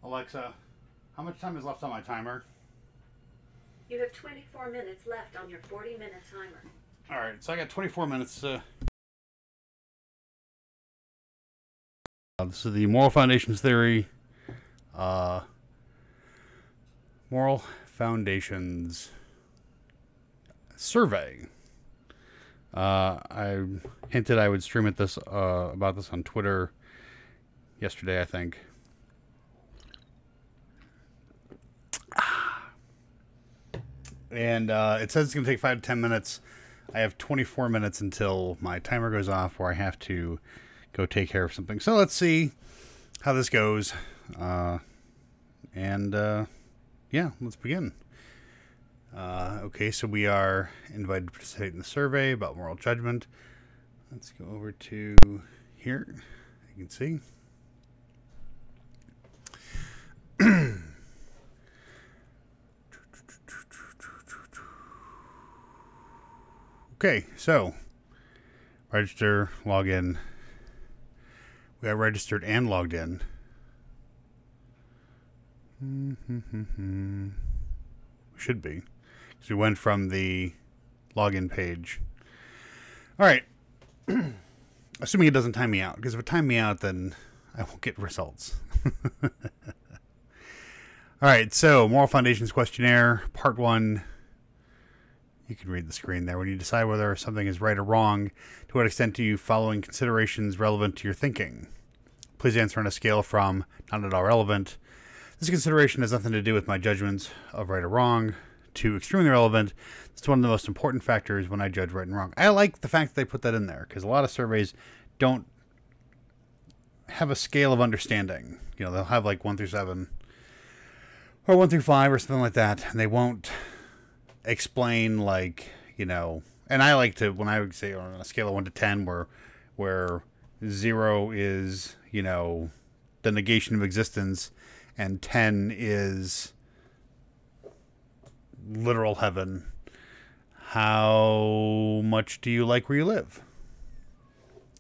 Alexa, how much time is left on my timer? You have 24 minutes left on your 40-minute timer. Alright, so I got 24 minutes. This is the Moral Foundations Theory. Moral Foundations Survey. I hinted I would stream at this about this on Twitter yesterday, I think. And it says it's going to take 5 to 10 minutes. I have 24 minutes until my timer goes off where I have to go take care of something. So let's see how this goes. Yeah, let's begin. Okay, so we are invited to participate in the survey about moral judgment. Let's go over to here. You can see. Okay, so register, log in. We are registered and logged in. We should be. Because we went from the login page. Alright. Assuming it doesn't time me out. Because if it timed me out, then I won't get results. Alright, so Moral Foundations Questionnaire, Part 1. You can read the screen there. When you decide whether something is right or wrong, to what extent do you following considerations relevant to your thinking? Please answer on a scale from not at all relevant. This consideration has nothing to do with my judgments of right or wrong, to extremely relevant. It's one of the most important factors when I judge right and wrong. I like the fact that they put that in there, because a lot of surveys don't have a scale of understanding. You know, they'll have like 1 through 7, or 1 through 5, or something like that, and they won't explain, like, you know, and I like to, when I would say on a scale of 1 to 10, where 0 is, you know, the negation of existence, and 10 is literal heaven. How much do you like where you live?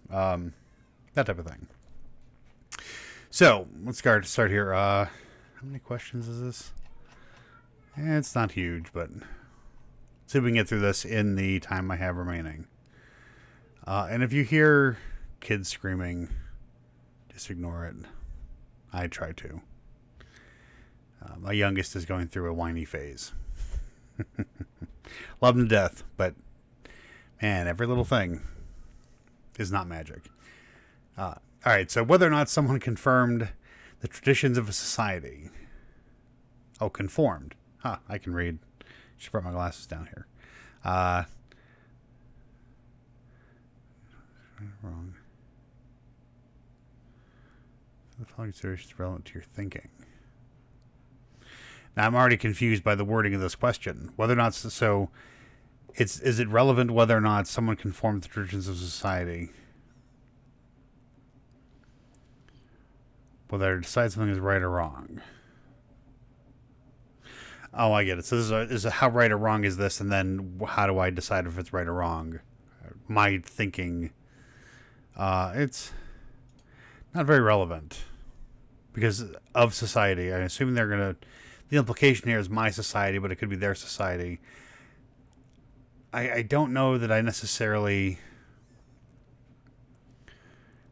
That type of thing. So let's start here. How many questions is this? It's not huge, but see if we can get through this in the time I have remaining. And if you hear kids screaming, just ignore it. I try to. My youngest is going through a whiny phase. Love him to death, but man, every little thing is not magic. All right, so whether or not someone confirmed the traditions of a society. Oh, conformed. Huh, I can read. Should brought my glasses down here. Wrong. The following consideration is relevant to your thinking. Now, I'm already confused by the wording of this question. Whether or not so, is it relevant whether or not someone conforms to the traditions of society? Whether it decides something is right or wrong. Oh, I get it. So this is a how right or wrong is this, and then how do I decide if it's right or wrong? My thinking. It's not very relevant because of society. I assume they're going to... The implication here is my society, but it could be their society. I don't know that I necessarily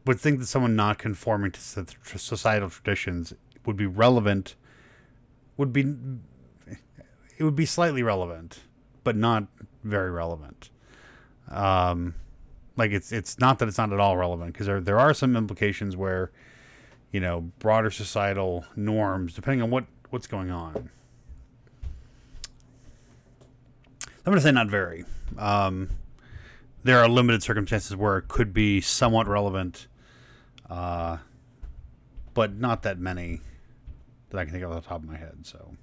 would think that someone not conforming to societal traditions would be relevant. It would be slightly relevant, but not very relevant. Like it's not that it's not at all relevant, because there are some implications where, you know, broader societal norms, depending on what's going on. I'm going to say not very. There are limited circumstances where it could be somewhat relevant, but not that many that I can think of off the top of my head. So,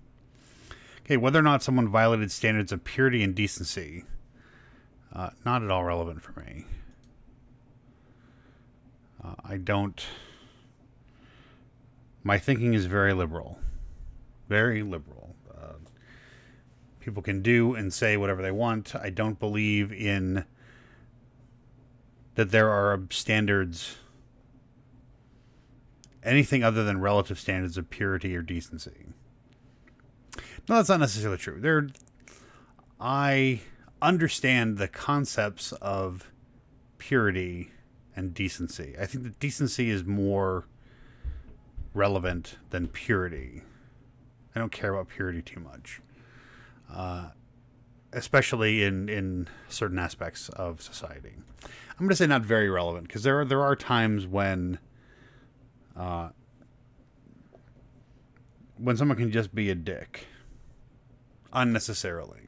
okay, whether or not someone violated standards of purity and decency, not at all relevant for me. I don't... My thinking is very liberal. Very liberal. People can do and say whatever they want. I don't believe in that there are standards anything other than relative standards of purity or decency. No, that's not necessarily true. I understand the concepts of purity and decency. I think that decency is more relevant than purity. I don't care about purity too much, especially in certain aspects of society. I'm going to say not very relevant, because there are times when someone can just be a dick unnecessarily.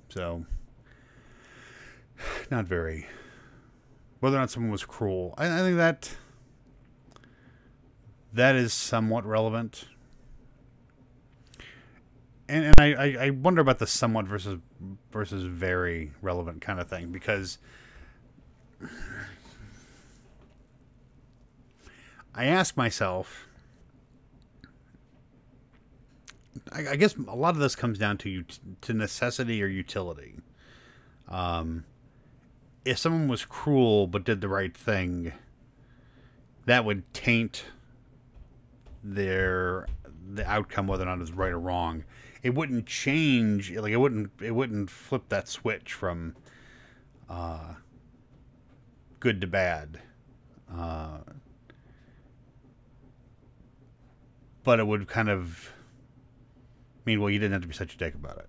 So not very. Whether or not someone was cruel, I think that is somewhat relevant. And I wonder about the somewhat versus very relevant kind of thing, because I ask myself, I guess a lot of this comes down to necessity or utility. If someone was cruel but did the right thing, that would taint the outcome, whether or not it's right or wrong. It wouldn't change, like it wouldn't flip that switch from good to bad. But it would kind of mean, well, you didn't have to be such a dick about it.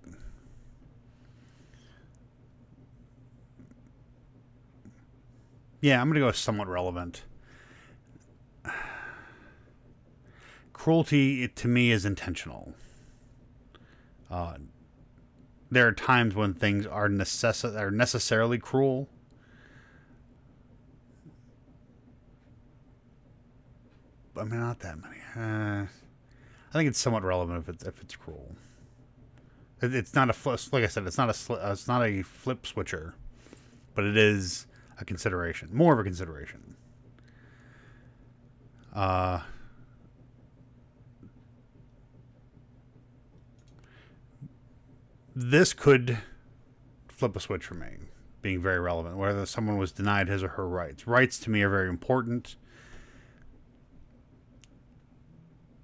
Yeah, I'm going to go somewhat relevant. Cruelty, to me, is intentional. There are times when things are necessarily cruel. I mean, not that many. I think it's somewhat relevant if it's cruel. It's not like I said, it's not a flip switcher, but it is a consideration, more of a consideration. This could flip a switch for me, being very relevant, whether someone was denied his or her rights. Rights to me are very important.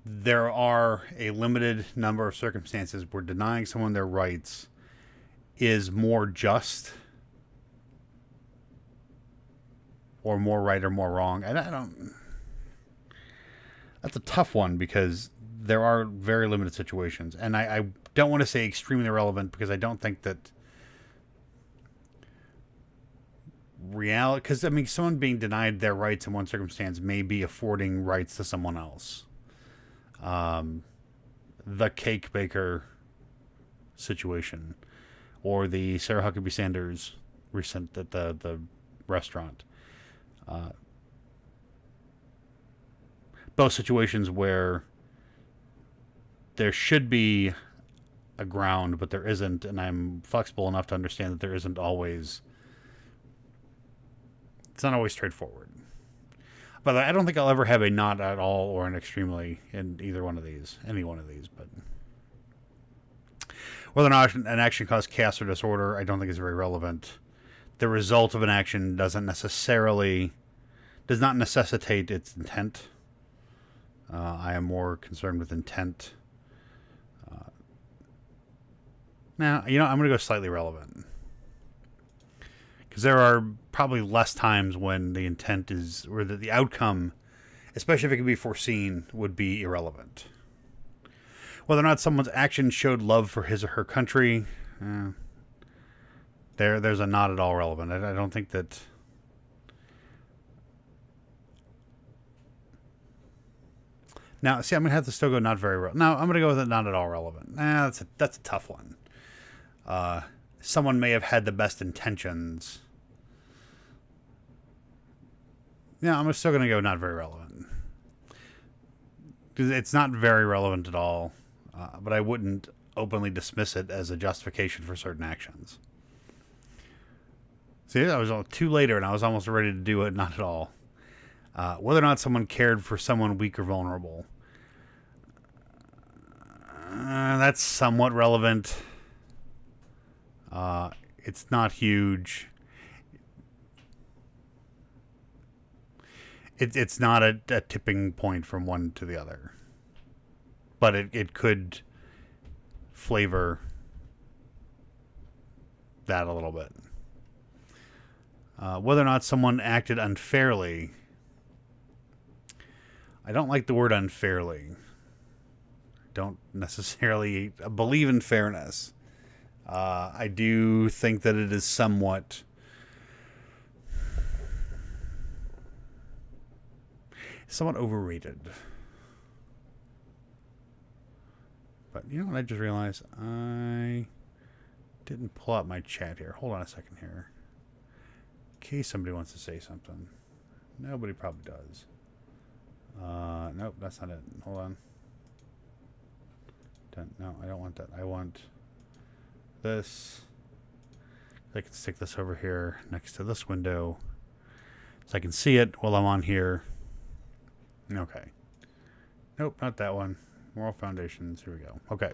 There are a limited number of circumstances where denying someone their rights is more just, or more right or more wrong. And I don't... That's a tough one, because there are very limited situations. And I don't want to say extremely relevant, because I don't think that reality... Because, I mean, someone being denied their rights in one circumstance may be affording rights to someone else. The cake baker situation, or the Sarah Huckabee Sanders recent at the restaurant. Both situations where there should be a ground, but there isn't, and I'm flexible enough to understand that there isn't always. It's not always straightforward. But I don't think I'll ever have a not at all or an extremely in either one of these, any one of these. But whether or not an action caused chaos or disorder, I don't think is very relevant. The result of an action does not necessitate its intent. I am more concerned with intent. Now, I'm going to go slightly relevant. Because there are probably less times when the intent is, or the outcome, especially if it can be foreseen, would be irrelevant. Whether or not someone's action showed love for his or her country, there's a not at all relevant. I don't think that... Now, see, I'm going to have to still go not very relevant. No, I'm going to go with it not at all relevant. That's a tough one. Someone may have had the best intentions. Yeah, I'm still going to go not very relevant. Because it's not very relevant at all. But I wouldn't openly dismiss it as a justification for certain actions. See, I was too later and I was almost ready to do it, not at all. Whether or not someone cared for someone weak or vulnerable. That's somewhat relevant. It's not huge. It's not a tipping point from one to the other, but it could flavor that a little bit. Whether or not someone acted unfairly, I don't like the word unfairly. Don't necessarily believe in fairness. I do think that it is somewhat overrated. But you know what I just realized? I didn't pull out my chat here. Hold on a second here. In case somebody wants to say something. Nobody probably does. Nope, that's not it. Hold on. No, I don't want that. I want this. I can stick this over here next to this window so I can see it while I'm on here. Okay. Nope, not that one. Moral foundations. Here we go. Okay.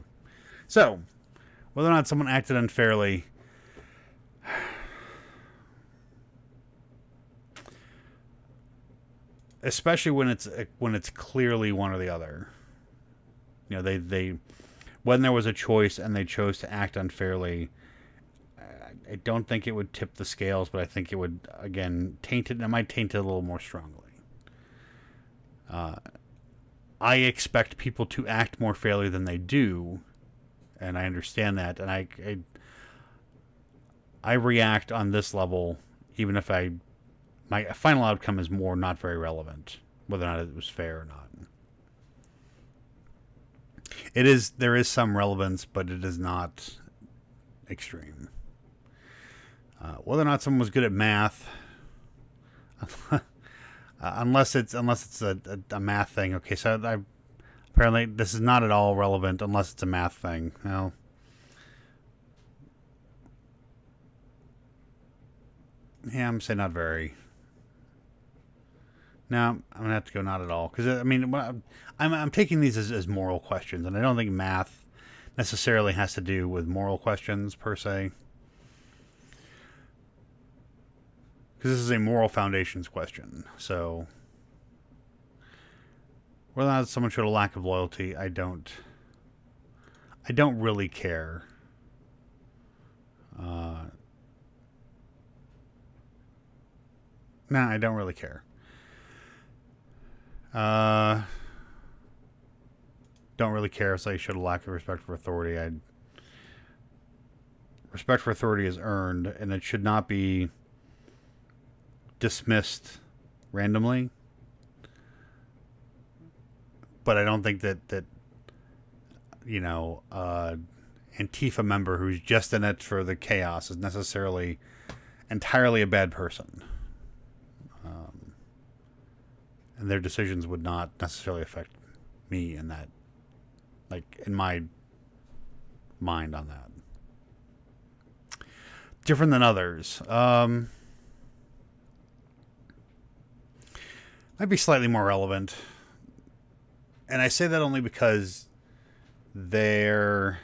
So, whether or not someone acted unfairly, especially when it's clearly one or the other. You know, they when there was a choice and they chose to act unfairly, I don't think it would tip the scales, but I think it would, again, taint it. It might taint it a little more strongly. I expect people to act more fairly than they do, and I understand that, and I react on this level, even if my final outcome is more not very relevant, whether or not it was fair or not. There is some relevance, but it is not extreme. Whether or not someone was good at math, unless it's a math thing. Okay, so apparently this is not at all relevant unless it's a math thing. Well, yeah, I'm saying not very. No, I'm gonna have to go not at all, because I mean, I'm taking these as moral questions, and I don't think math necessarily has to do with moral questions per se, because this is a moral foundations question. So whether or not someone showed a lack of loyalty, I don't really care. No, I don't really care. Don't really care if they showed a lack of respect for authority. Respect for authority is earned, and it should not be dismissed randomly. But I don't think that you know, Antifa member who's just in it for the chaos is necessarily entirely a bad person. And their decisions would not necessarily affect me in that, like, in my mind on that. Different than others. Might be slightly more relevant. And I say that only because they're,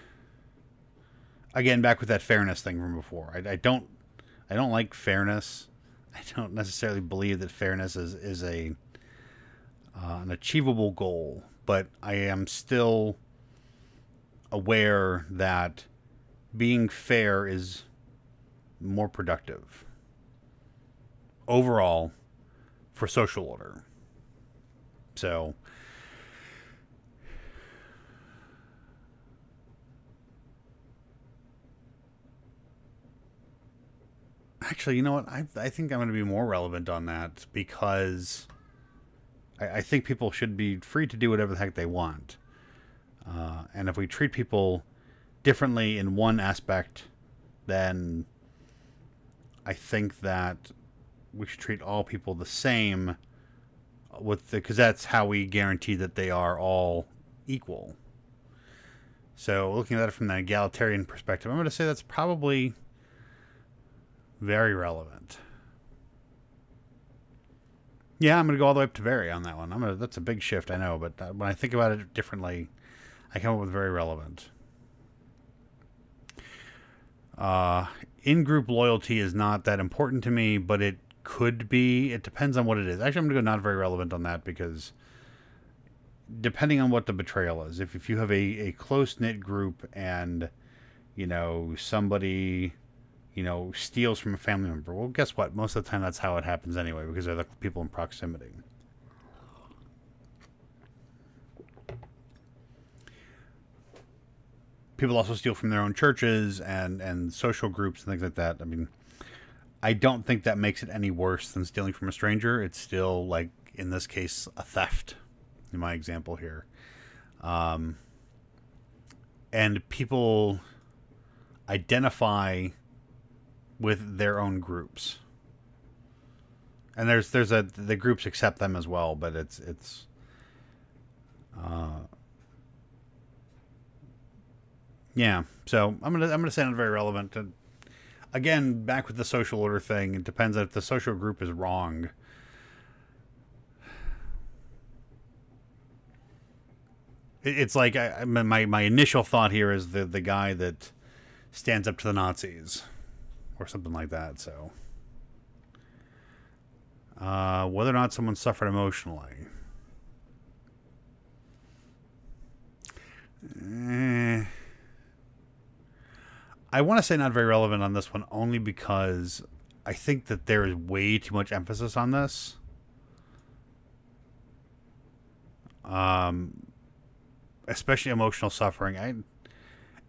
again, back with that fairness thing from before. I don't like fairness. I don't necessarily believe that fairness is an achievable goal, but I am still aware that being fair is more productive overall for social order. So actually, you know what? I think I'm going to be more relevant on that, because I think people should be free to do whatever the heck they want. And if we treat people differently in one aspect, then I think that we should treat all people the same, because that's how we guarantee that they are all equal. So looking at it from the egalitarian perspective, I'm going to say that's probably very relevant. Yeah, I'm going to go all the way up to very on that one. That's a big shift, I know, but when I think about it differently, I come up with very relevant. In-group loyalty is not that important to me, but it could be. It depends on what it is. Actually, I'm going to go not very relevant on that because depending on what the betrayal is, if you have a close-knit group and, somebody, steals from a family member, well, guess what? Most of the time that's how it happens anyway because they're the people in proximity. People also steal from their own churches and social groups and things like that. I mean, I don't think that makes it any worse than stealing from a stranger. It's still, like, in this case, a theft, in my example here. And people identify with their own groups. And the groups accept them as well, but it's yeah. So I'm gonna say not very relevant. Again, back with the social order thing, it depends if the social group is wrong. It's like my initial thought here is the guy that stands up to the Nazis or something like that. So whether or not someone suffered emotionally, I want to say not very relevant on this one only because I think that there is way too much emphasis on this. Especially emotional suffering.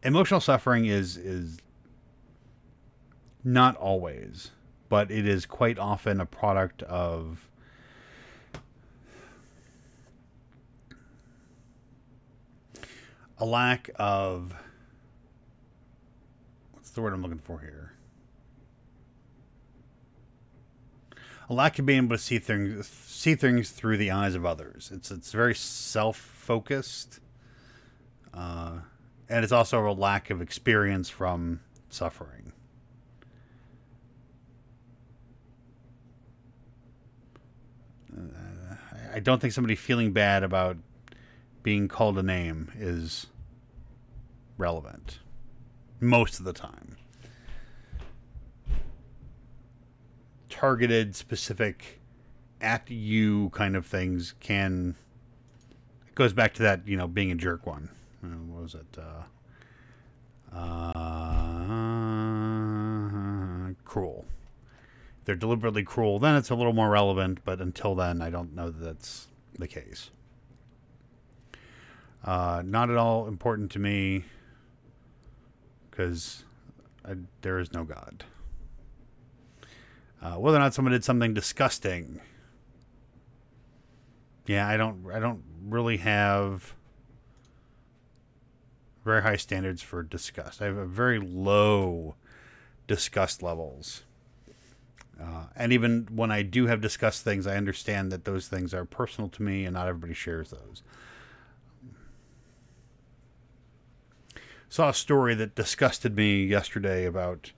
Emotional suffering is not always, but it is quite often a product of a lack of, what's the word I'm looking for here? A lack of being able to see things through the eyes of others. It's very self-focused. And it's also a lack of experience from suffering. I don't think somebody feeling bad about being called a name is relevant most of the time. Targeted, specific, at you kind of things it goes back to that, being a jerk one. What was it? Cruel. If they're deliberately cruel, then it's a little more relevant, but until then, I don't know that that's the case. Not at all important to me, because there is no God. Whether or not someone did something disgusting, yeah, I don't really have very high standards for disgust. I have a very low disgust levels. And even when I do have disgust things, I understand that those things are personal to me and not everybody shares those. Saw a story that disgusted me yesterday about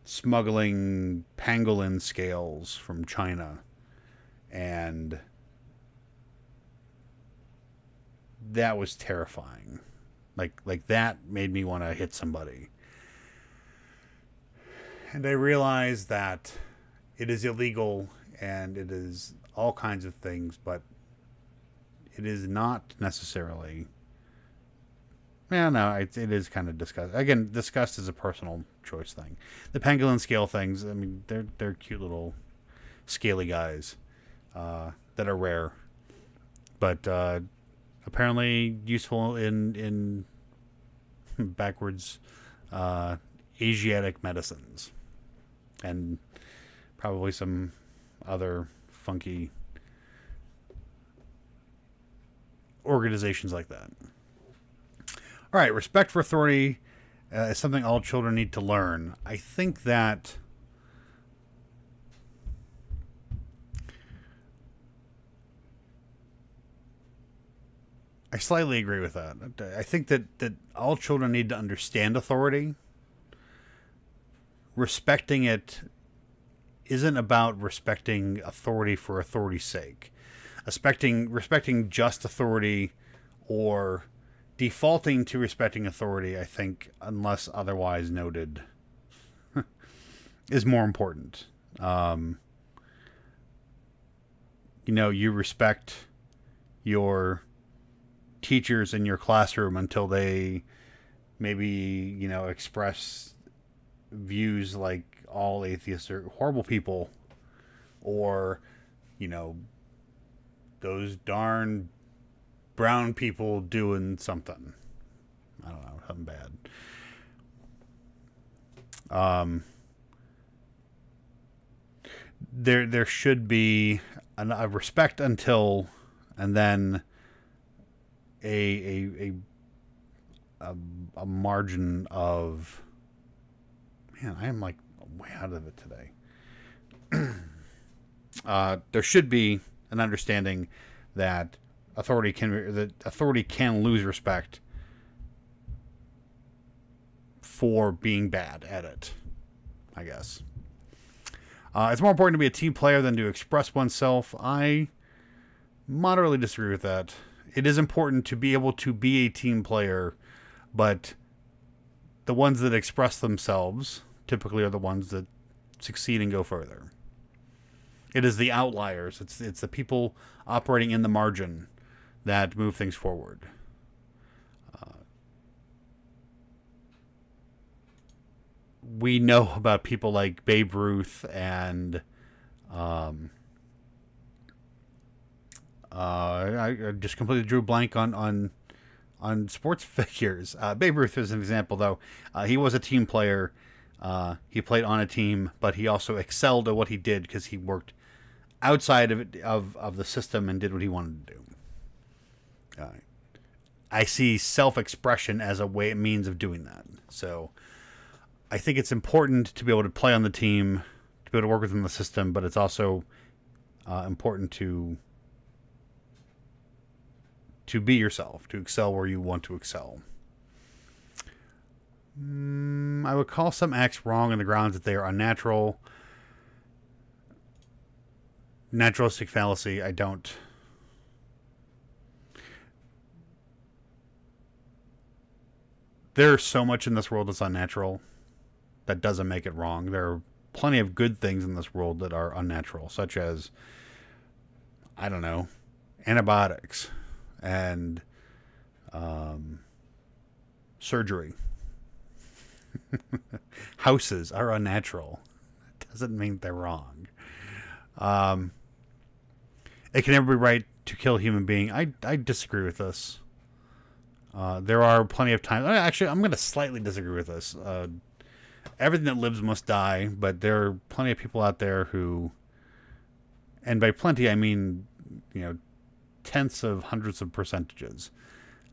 smuggling pangolin scales from China. And that was terrifying. Like that made me want to hit somebody. And I realized that it is illegal and it is all kinds of things, but it is not necessarily. Yeah, no, it is kind of disgust. Again, disgust is a personal choice thing. The pangolin scale things, I mean, they're cute little scaly guys that are rare, but apparently useful in backwards Asiatic medicines and probably some other funky organizations like that. All right, respect for authority is something all children need to learn. I think that I slightly agree with that. I think that all children need to understand authority. Respecting it isn't about respecting authority for authority's sake. Respecting just authority or defaulting to respecting authority, I think, unless otherwise noted, is more important. You respect your teachers in your classroom until they maybe, express views like all atheists are horrible people, or, those darn brown people doing something. I don't know, something bad. There should be a respect until, and then a margin of, man, I am like way out of it today. There should be an understanding that authority can lose respect for being bad at it, I guess. It's more important to be a team player than to express oneself. I moderately disagree with that. It is important to be able to be a team player, but the ones that express themselves typically are the ones that succeed and go further. It is the outliers. It's the people operating in the margin that move things forward. We know about people like Babe Ruth and I just completely drew a blank on sports figures. Babe Ruth is an example, though. He was a team player. He played on a team, but he also excelled at what he did because he worked outside of the system and did what he wanted to do. I see self-expression as a means of doing that. So I think it's important to be able to play on the team, to be able to work within the system, but it's also important to be yourself, to excel where you want to excel. I would call some acts wrong on the grounds that they are unnatural. Naturalistic fallacy, I don't. There's so much in this world that's unnatural. That doesn't make it wrong. There are plenty of good things in this world that are unnatural, such as, I don't know, antibiotics and surgery. Houses are unnatural. It doesn't mean they're wrong. It can never be right to kill a human being. I disagree with this. There are plenty of times. Actually, I'm going to slightly disagree with this. Everything that lives must die, but there are plenty of people out there who, and by plenty I mean, tenths of hundreds of percentages,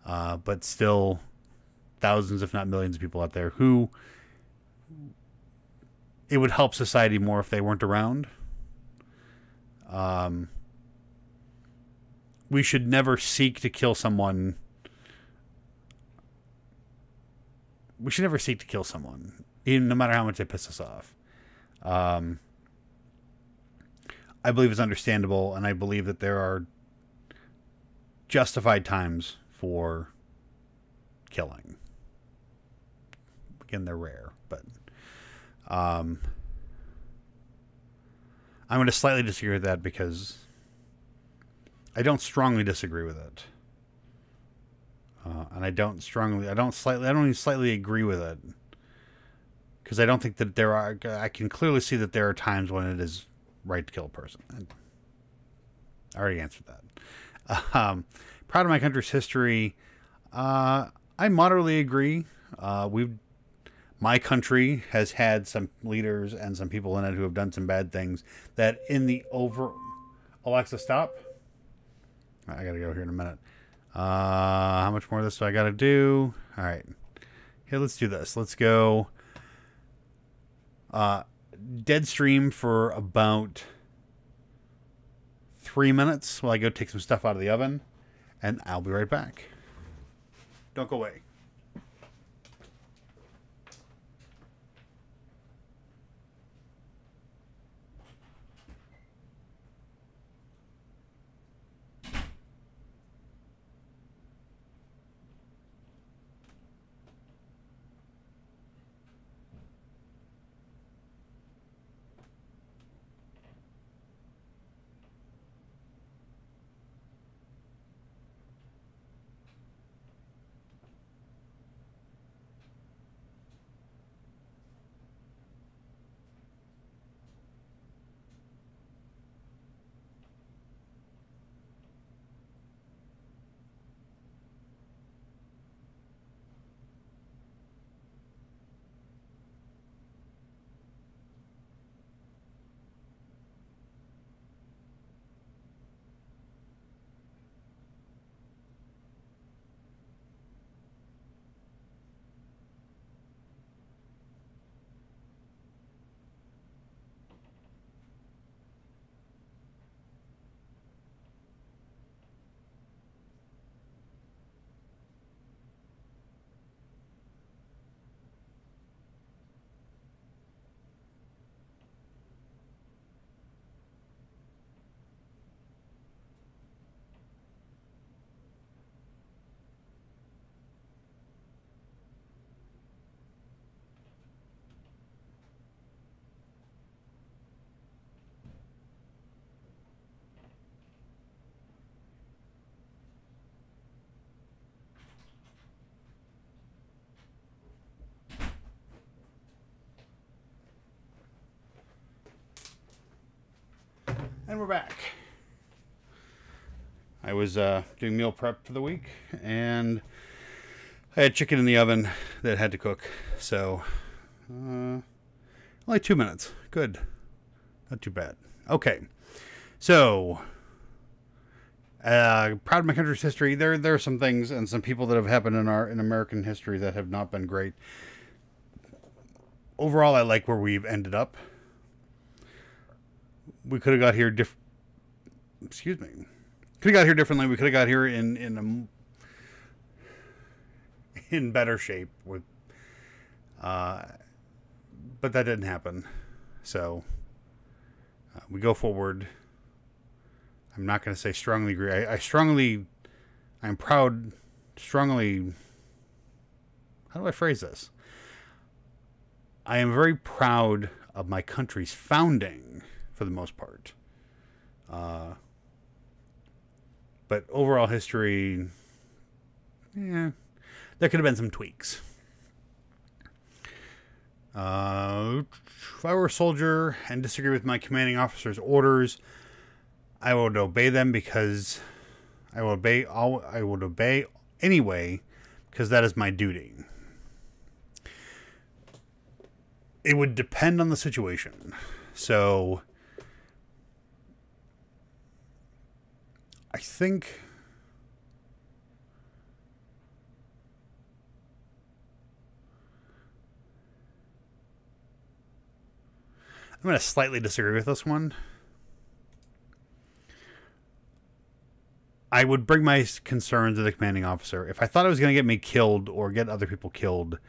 but still thousands, if not millions of people out there who it would help society more if they weren't around. We should never seek to kill someone. We should never seek to kill someone, even no matter how much they piss us off. I believe it's understandable, and I believe that there are justified times for killing. Again, they're rare, but I'm going to slightly disagree with that because I don't strongly disagree with it. And I don't even slightly agree with it. Because I don't think that I can clearly see that there are times when it is right to kill a person. I already answered that. Proud of my country's history. I moderately agree. My country has had some leaders and some people in it who have done some bad things that in the Alexa, stop. I gotta go here in a minute. How much more of this do I gotta do? All right. Here, let's do this. Let's go dead stream for about 3 minutes while I go take some stuff out of the oven, and I'll be right back. Don't go away. And we're back. I was doing meal prep for the week, and I had chicken in the oven that had to cook. So, only 2 minutes. Good. Not too bad. Okay. So, proud of my country's history. There are some things and some people that have happened in American history that have not been great. Overall, I like where we've ended up. We could have got here Excuse me. Could have got here differently. We could have got here in better shape with, but that didn't happen. So we go forward. I'm not going to say strongly agree. I'm proud. Strongly. How do I phrase this? I am very proud of my country's founding, for the most part. But overall history, there could have been some tweaks. If I were a soldier and disagree with my commanding officer's orders, I would obey them because I would obey anyway because that is my duty. It would depend on the situation. So I think I'm going to slightly disagree with this one. I would bring my concerns to the commanding officer. If I thought it was going to get me killed or get other people killed,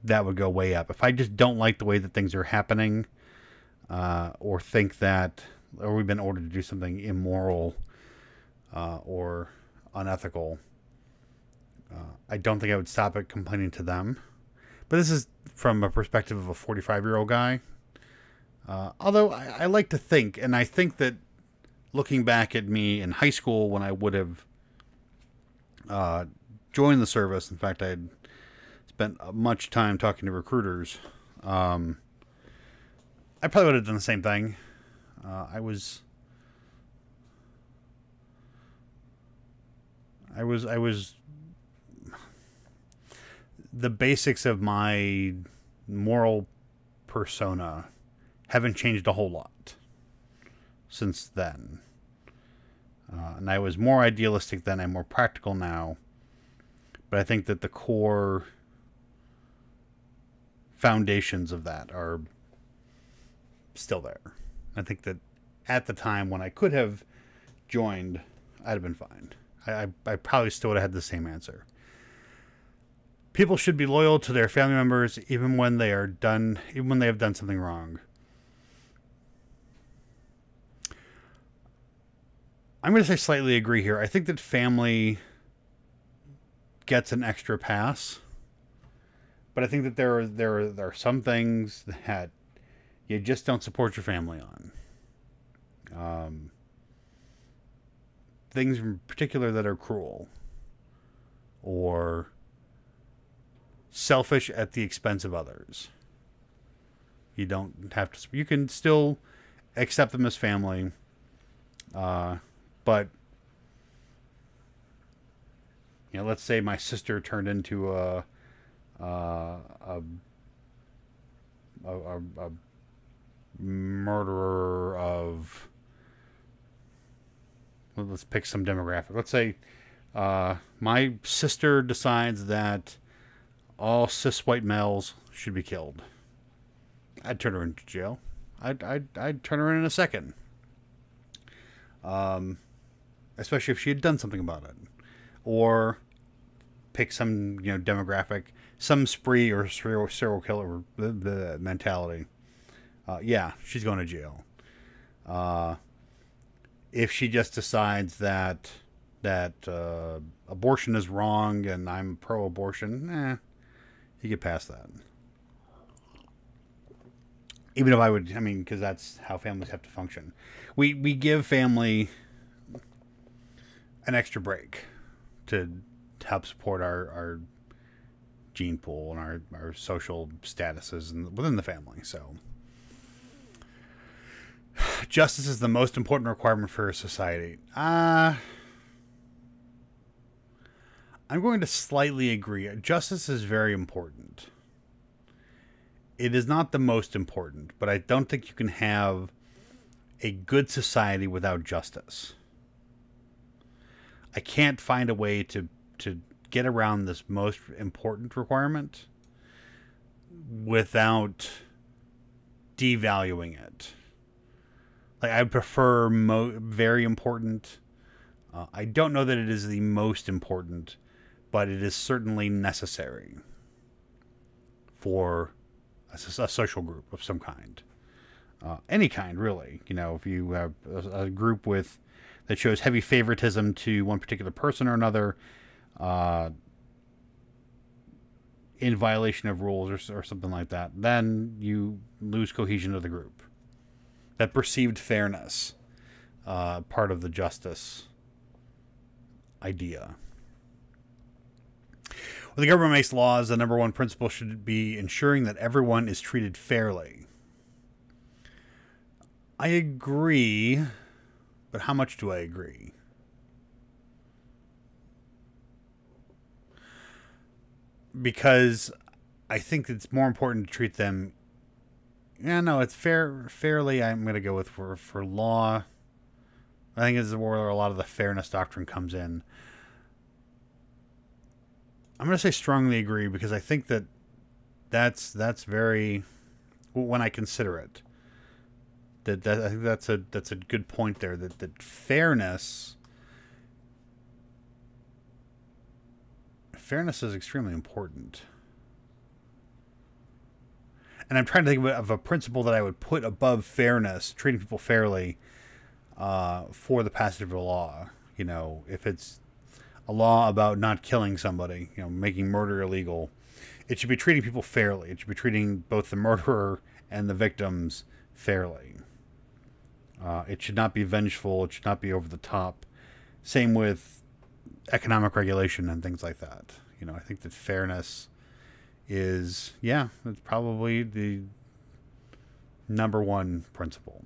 that would go way up. If I just don't like the way that things are happening, or think that, or we've been ordered to do something immoral, or unethical, I don't think I would stop at complaining to them. But this is from a perspective of a 45-year-old guy. Although I like to think, and I think that looking back at me in high school when I would have joined the service, in fact, I had spent much time talking to recruiters, I probably would have done the same thing. I was the basics of my moral persona haven't changed a whole lot since then. And I was more idealistic then. I'm more practical now. But I think that the core foundations of that are still there. I think that at the time when I could have joined, I'd have been fine. I probably still would have had the same answer. People should be loyal to their family members even when they have done something wrong. I'm going to say slightly agree here. I think that family gets an extra pass, but I think that there are some things that you just don't support your family on. Things in particular that are cruel or selfish at the expense of others. You don't have to. You can still accept them as family, but let's say my sister turned into a murderer of. Let's pick some demographic. Let's say my sister decides that all cis white males should be killed. I'd turn her into jail. I'd turn her in a second. Especially if she had done something about it, or pick some demographic, some spree or serial killer mentality. Yeah, she's going to jail. If she just decides that abortion is wrong and I'm pro-abortion, you get past that. Even if I would, because that's how families have to function. We give family an extra break to help support our gene pool and our social statuses within the family. So Justice is the most important requirement for a society. I'm going to slightly agree. Justice is very important. It is not the most important, but I don't think you can have a good society without justice. I can't find a way to get around this most important requirement without devaluing it. Like, I prefer very important. I don't know that it is the most important, but it is certainly necessary for a social group of some kind. Any kind, really. You know, if you have a group that shows heavy favoritism to one particular person or another, in violation of rules or something like that, then you lose cohesion of the group. That perceived fairness, part of the justice idea. When the government makes laws, the number one principle should be ensuring that everyone is treated fairly. I agree, but how much do I agree? Because I think it's more important to treat them. Yeah, no, it's fairly. I'm going to go with for law. I think this is where a lot of the fairness doctrine comes in. I'm going to say strongly agree because I think that's very, when I consider it, I think that's a good point there. That fairness is extremely important. And I'm trying to think of a principle that I would put above fairness, treating people fairly, for the passage of a law. You know, if it's a law about not killing somebody, you know, making murder illegal, it should be treating people fairly. It should be treating both the murderer and the victims fairly. It should not be vengeful. It should not be over the top. Same with economic regulation and things like that. You know, I think that fairness is, it's probably the number one principle.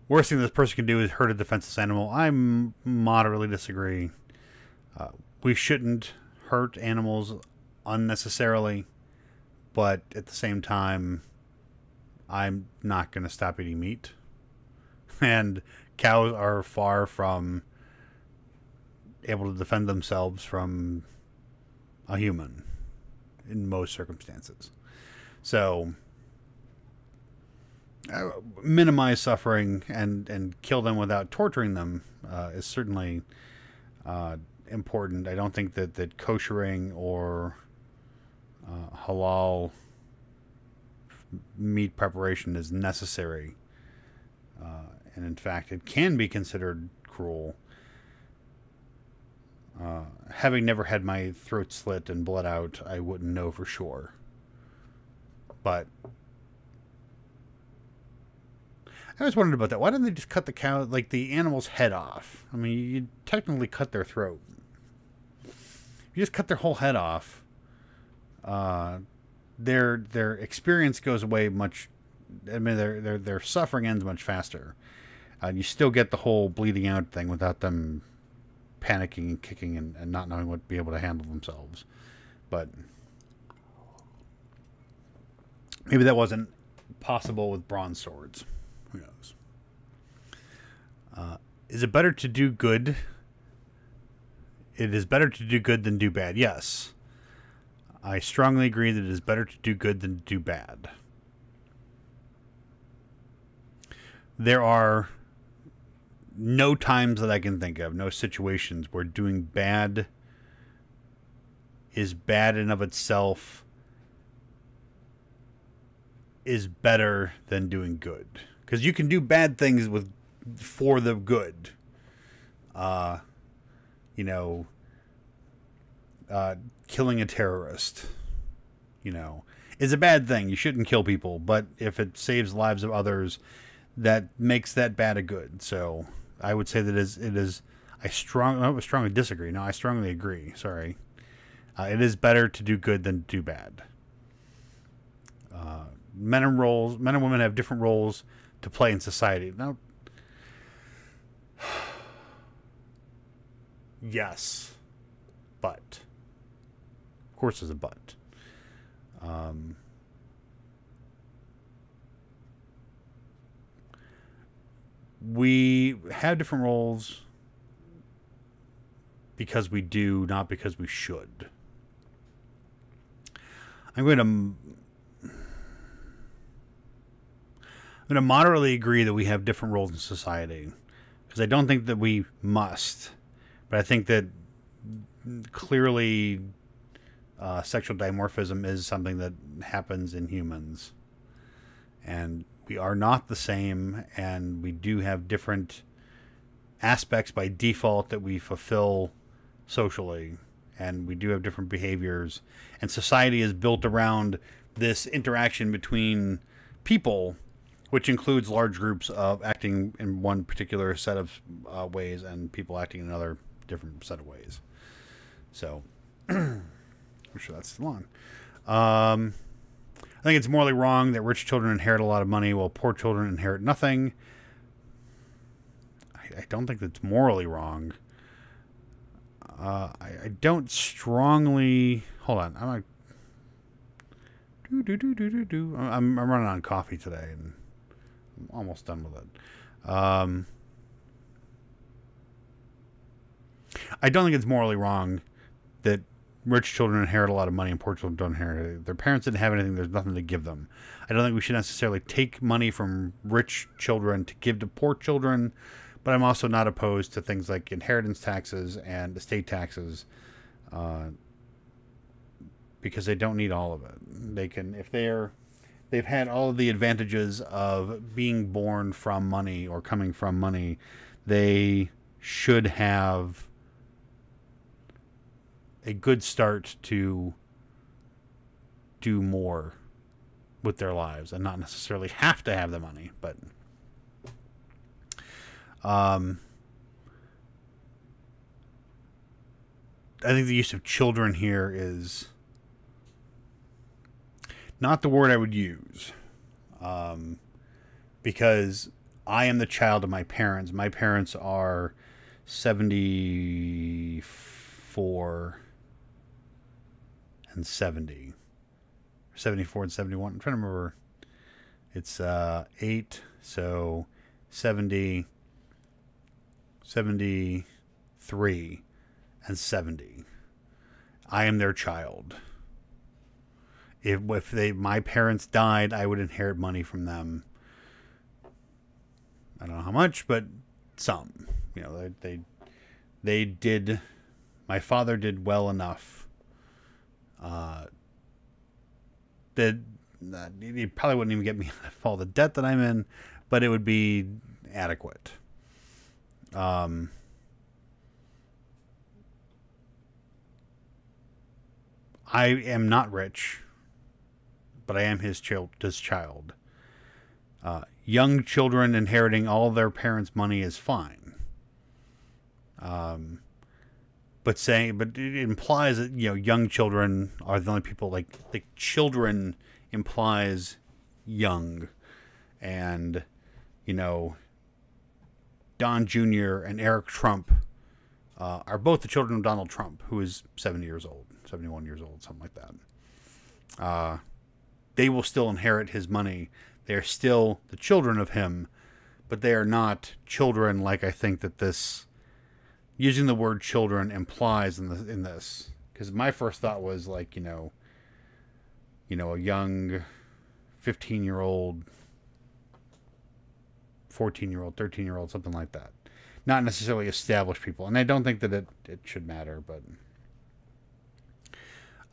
Worst thing this person can do is hurt a defenseless animal. I moderately disagree. We shouldn't hurt animals unnecessarily, but at the same time, I'm not going to stop eating meat. And cows are far from able to defend themselves from a human in most circumstances. So, minimize suffering and kill them without torturing them is certainly important. I don't think that koshering or halal meat preparation is necessary. And in fact, it can be considered cruel. Having never had my throat slit and blood out, I wouldn't know for sure. But I always wondered about that. Why didn't they just cut the animal's head off? I mean, you technically cut their throat. You just cut their whole head off. Their experience goes away much. I mean, their suffering ends much faster. You still get the whole bleeding out thing without them panicking and kicking and not knowing what to be able to handle themselves. But maybe that wasn't possible with bronze swords. Who knows? Is it better to do good? It is better to do good than do bad. Yes. I strongly agree that it is better to do good than to do bad. There are no times that I can think of, no situations where doing bad is bad in of itself is better than doing good. Because you can do bad things for the good. Killing a terrorist, is a bad thing. You shouldn't kill people, but if it saves the lives of others, that makes that bad a good. So I would say that it is. I strongly disagree. No, I strongly agree. Sorry. It is better to do good than to do bad. men and women have different roles to play in society. Now, yes, but of course there's a but. We have different roles because we do, not because we should. I'm going to moderately agree that we have different roles in society, because I don't think that we must, but I think that clearly sexual dimorphism is something that happens in humans, and we are not the same, and we do have different aspects by default that we fulfill socially, and we do have different behaviors, and society is built around this interaction between people, which includes large groups of acting in one particular set of ways and people acting in another different set of ways. So I'm sure that's long. I think it's morally wrong that rich children inherit a lot of money while poor children inherit nothing. I don't think that's morally wrong. I don't strongly... Hold on. I'm running on coffee today, and I'm almost done with it. I don't think it's morally wrong that rich children inherit a lot of money and poor children don't inherit it. Their parents didn't have anything. There's nothing to give them. I don't think we should necessarily take money from rich children to give to poor children, but I'm also not opposed to things like inheritance taxes and estate taxes, because they don't need all of it. They can, if they've had all of the advantages of being born from money or coming from money, they should have a good start to do more with their lives and not necessarily have to have the money, but I think the use of children here is not the word I would use, because I am the child of my parents. My parents are 74 and 70. 74 and 71. I'm trying to remember. It's 8, so 70, 73, and 70. I am their child. If my parents died, I would inherit money from them. I don't know how much, but some. You know, they did. My father did well enough that he probably wouldn't even get me out of all the debt that I'm in, but it would be adequate. I am not rich, but I am his child. Young children inheriting all their parents' money is fine. But it implies that, you know, young children are the only people, like children implies young, and, you know, Don Jr. and Eric Trump are both the children of Donald Trump, who is 70 years old, 71 years old, something like that. They will still inherit his money. They are still the children of him, but they are not children like I think that this, using the word children, implies in this. Because my first thought was like, you know, a young 15-year-old, 14-year-old, 13-year-old, something like that. Not necessarily established people. And I don't think that it should matter, but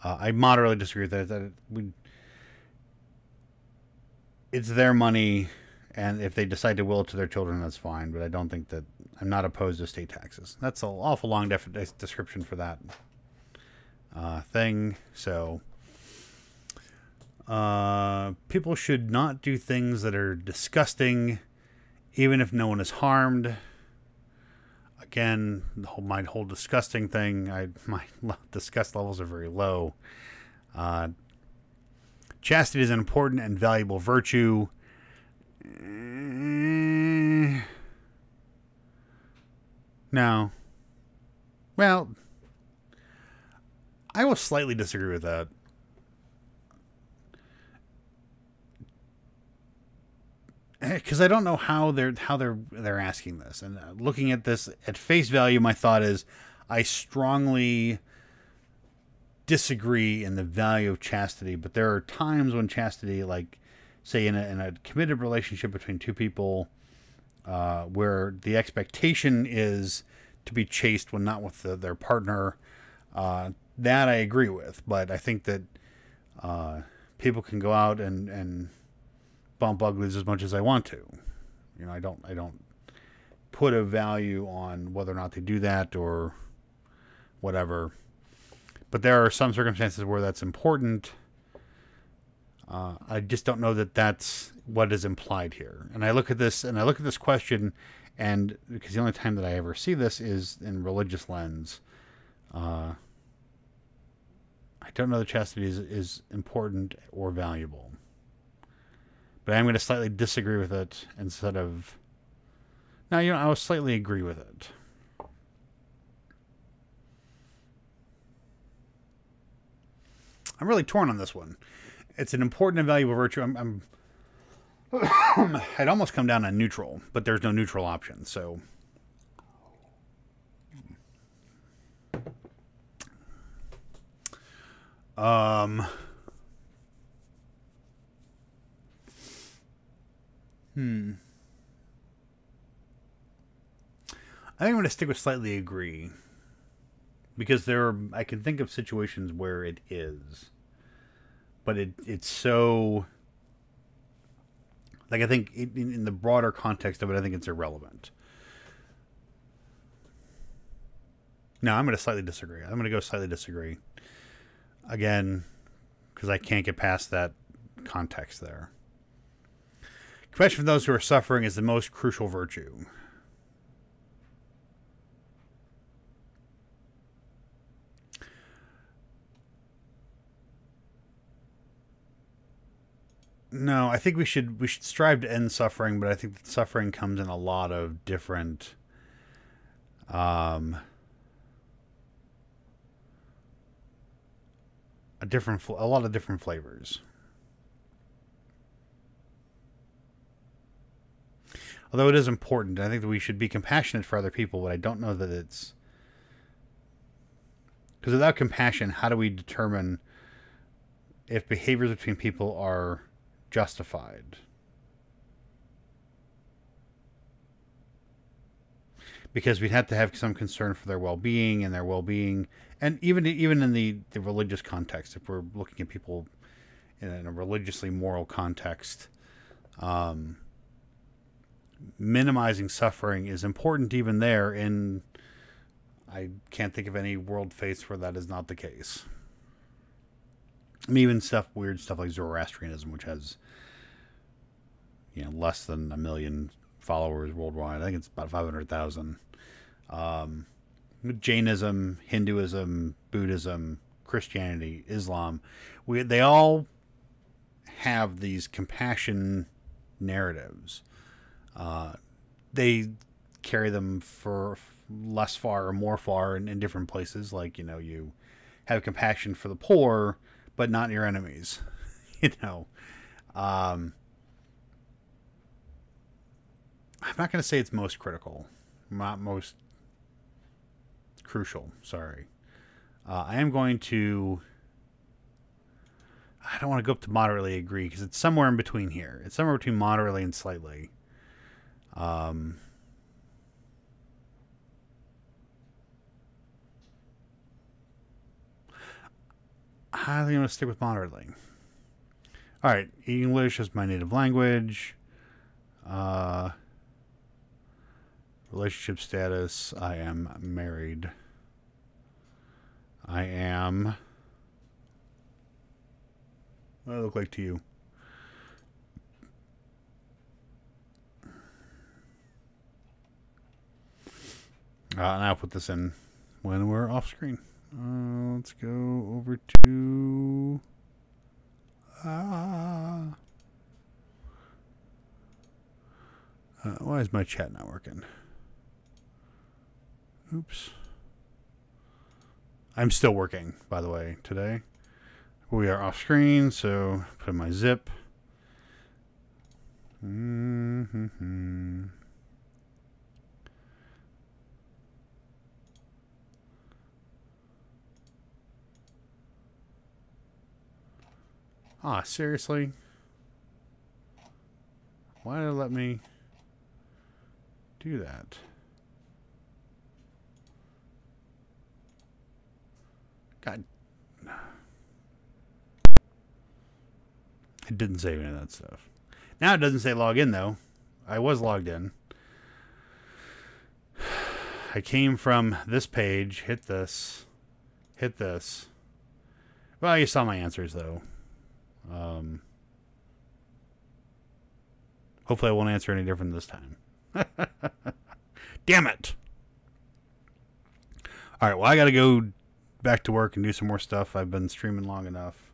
I moderately disagree with that. It's their money, and if they decide to will it to their children, that's fine. But I don't think that... I'm not opposed to state taxes. That's an awful long description for that thing. So, people should not do things that are disgusting, even if no one is harmed. Again, my whole disgusting thing, my disgust levels are very low. Chastity is an important and valuable virtue. No. Well, I will slightly disagree with that. Because I don't know how they're asking this, and looking at this at face value, my thought is I strongly disagree in the value of chastity. But there are times when chastity, like say in a committed relationship between two people, where the expectation is to be chaste when not with their partner, that I agree with. But I think that people can go out and bump uglies as much as I want to. You know, I don't put a value on whether or not they do that or whatever. But there are some circumstances where that's important. I just don't know that that's what is implied here. And I look at this question, and because the only time that I ever see this is in religious lens, I don't know that chastity is important or valuable. But I'm going to slightly disagree with it instead of... No, I will slightly agree with it. I'm really torn on this one. It's an important and valuable virtue. I'd almost come down on neutral, but there's no neutral option, so... I think I'm going to stick with slightly agree. Because I can think of situations where it is. But it's so... Like, I think in the broader context of it, I think it's irrelevant. No, I'm going to slightly disagree. I'm going to go slightly disagree. Again, because I can't get past that context there. Compassion for those who are suffering is the most crucial virtue. No, I think we should strive to end suffering, but I think that suffering comes in a lot of different a lot of different flavors. Although it is important, I think that we should be compassionate for other people, but I don't know that it's... Because without compassion, how do we determine if behaviors between people are justified? Because we'd have to have some concern for their well-being, and even in the religious context, if we're looking at people in a religiously moral context, minimizing suffering is important even there, and I can't think of any world faiths where that is not the case. I mean, even weird stuff like Zoroastrianism, which has less than 1 million followers worldwide. I think it's about 500,000. Jainism, Hinduism, Buddhism, Christianity, Islam, they all have these compassion narratives. They carry them for less far or more far in different places. Like, you have compassion for the poor, but not your enemies. I'm not going to say it's most critical, not most crucial. Sorry. I am going to... I don't want to go up to moderately agree, because it's somewhere in between here. It's somewhere between moderately and slightly. I think I'm going to stick with moderately. Alright, English is my native language. Relationship status, I am married. I am... What do I look like to you? And I'll put this in when we're off screen. Let's go over to Why is my chat not working? Oops. I'm still working, by the way, today. We are off screen, so put in my zip. Ah, seriously? Why did it let me do that? God. It didn't save any of that stuff. Now it doesn't say log in, though. I was logged in. I came from this page, hit this, hit this. Well, you saw my answers, though. Hopefully I won't answer any different this time. Damn it! Alright, well, I gotta go back to work and do some more stuff. I've been streaming long enough.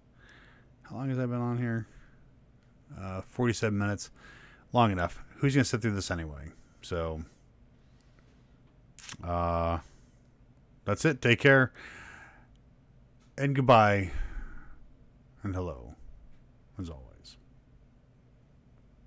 How long has I been on here? 47 minutes. Long enough. Who's gonna sit through this anyway? So, that's it. Take care. And goodbye. And hello, as always.